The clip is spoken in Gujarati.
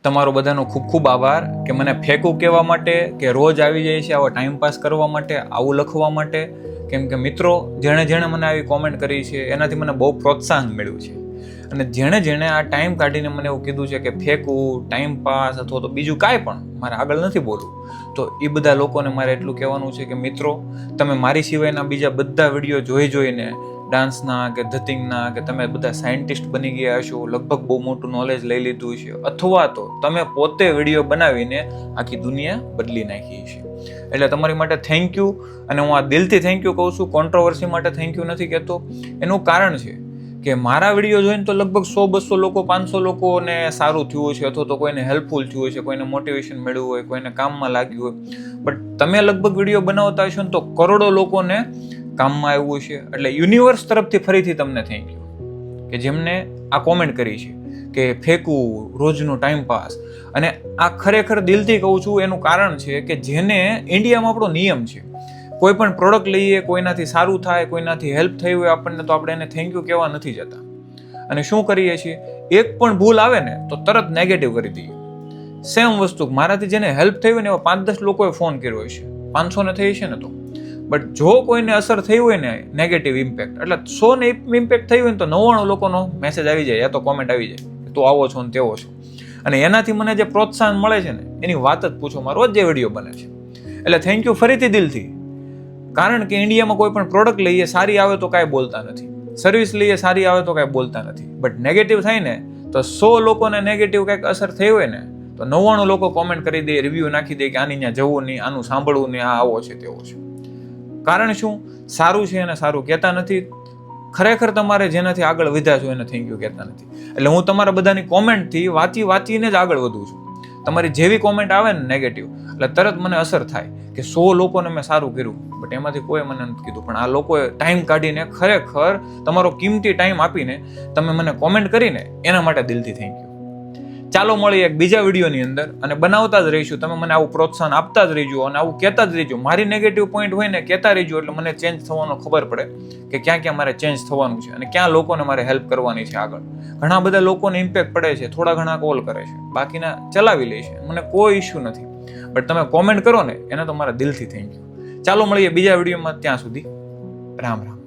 તમારો બધાનો ખૂબ ખૂબ આભાર કે મને ફેંકું કહેવા માટે, કે રોજ આવી જાય છે આવો ટાઈમ પાસ કરવા માટે, આવું લખવા માટે. કેમ કે મિત્રો જેણે મને આવી કોમેન્ટ કરી છે એનાથી મને બહુ પ્રોત્સાહન મળ્યું છે. અને જેણે આ ટાઈમ કાઢીને મને એવું કીધું છે કે ફેંકું, ટાઈમ પાસ અથવા તો બીજું કાંઈ પણ મારે આગળ નથી બોલવું, તો એ બધા લોકોને મારે એટલું કહેવાનું છે કે મિત્રો, તમે મારી સિવાયના બીજા બધા વિડીયો જોઈને ડાન્સના કે ધતિંગના કે તમે બધા સાયન્ટિસ્ટ બની ગયા હશો, લગભગ બહુ મોટું નોલેજ લઈ લીધું છે, અથવા તો તમે પોતે વિડીયો બનાવીને આખી દુનિયા બદલી નાખી છે. એટલે તમારી માટે થેન્ક યુ. અને હું આ દિલથી થેન્ક યુ કહું છું, કોન્ટ્રોવર્સી માટે થેન્ક યુ નથી કહેતો. એનું કારણ છે કે મારા વિડીયો જોઈને તો લગભગ 100-200 લોકો, 500 લોકોને સારું થયું છે, અથવા તો કોઈને હેલ્પફુલ થયું છે, કોઈને મોટિવેશન મળ્યું હોય, કોઈને કામમાં લાગ્યું હોય. બટ તમે લગભગ વિડીયો બનાવતા હશો ને તો કરોડો લોકોને કામમાં આવ્યું છે. એટલે યુનિવર્સ તરફથી ફરીથી તમને થેન્ક યુ કે જેમને આ કોમેન્ટ કરી છે કે ફેંકવું, રોજનું ટાઈમ પાસ. અને આ ખરેખર દિલથી કહું છું. એનું કારણ છે કે જેને ઇન્ડિયામાં આપણો નિયમ છે, કોઈ પણ પ્રોડક્ટ લઈએ, કોઈનાથી સારું થાય, કોઈનાથી હેલ્પ થઈ હોય આપણને, તો આપણે એને થેન્ક યુ કહેવા નથી જતા. અને શું કરીએ છીએ, એક પણ ભૂલ આવે ને તો તરત નેગેટિવ કરી દઈએ. સેમ વસ્તુ મારાથી જેને હેલ્પ થઈ હોય ને એવા 5-10 લોકોએ ફોન કર્યો હોય છે, 500 ને થઈ છે ને તો. બટ જો કોઈને અસર થઈ હોય ને નેગેટિવ ઇમ્પેક્ટ, એટલે 100 ને ઇમ્પેક્ટ થઈ હોય ને તો 99 લોકોનો મેસેજ આવી જાય, યા તો કોમેન્ટ આવી જાય કે તું આવો છો ને તેવો છો. અને એનાથી મને જે પ્રોત્સાહન મળે છે ને એની વાત જ પૂછો. મારો રોજ જે વિડીયો બને છે. એટલે થેન્ક યુ ફરીથી દિલથી. કારણ કે ઇન્ડિયામાં કોઈ પણ પ્રોડક્ટ લઈએ, સારી આવે તો કાંઈ બોલતા નથી, સર્વિસ લઈએ સારી આવે તો કાંઈ બોલતા નથી. બટ નેગેટિવ થાય ને તો 100 લોકોને નેગેટિવ કંઈક અસર થઈ હોય ને તો 99 લોકો કોમેન્ટ કરી દે, રિવ્યૂ નાખી દે કે આની ત્યાં જવું નહીં, આનું સાંભળવું નહીં, આ આવો છે તેવો છે. કારણ શું? સારું છે એને સારું કહેતા નથી. ખરેખર તમારે જેનાથી આગળ વધ્યા છો એને થેન્ક યુ કહેતા નથી. એટલે હું તમારા બધાની કોમેન્ટથી વાંચીને જ આગળ વધું છું. તમારી જેવી કોમેન્ટ આવે ને નેગેટિવ, એટલે તરત મને અસર થાય કે 100 લોકોને મેં સારું કર્યું, બટ એમાંથી કોઈ મને નથી કીધું. પણ આ લોકોએ ટાઈમ કાઢીને, ખરેખર તમારો કિંમતી ટાઈમ આપીને તમે મને કોમેન્ટ કરીને એના માટે દિલથી થેન્ક યુ. ચાલો મળીએ એક બીજા વિડીયોની અંદર, અને બનાવતા જ રહીશું. તમે મને આવું પ્રોત્સાહન આપતા જ રહીજો અને આવું કહેતા જ રહીજો. મારી નેગેટિવ પોઈન્ટ હોય ને કહેતા રહીજો, એટલે મને ચેન્જ થવાનો ખબર પડે કે ક્યાં ક્યાં મારે ચેન્જ થવાનું છે અને ક્યાં લોકોને મારે હેલ્પ કરવાની છે આગળ. ઘણા બધા લોકોને ઇમ્પેક્ટ પડે છે, થોડા ઘણા કોલ કરે છે, બાકીના ચલાવી લે છે, મને કોઈ ઇશ્યુ નથી. બટ તમે કોમેન્ટ કરો ને એને તો મારા દિલથી થેન્ક યુ. ચાલો મળીએ બીજા વિડીયોમાં, ત્યાં સુધી રામ રામ.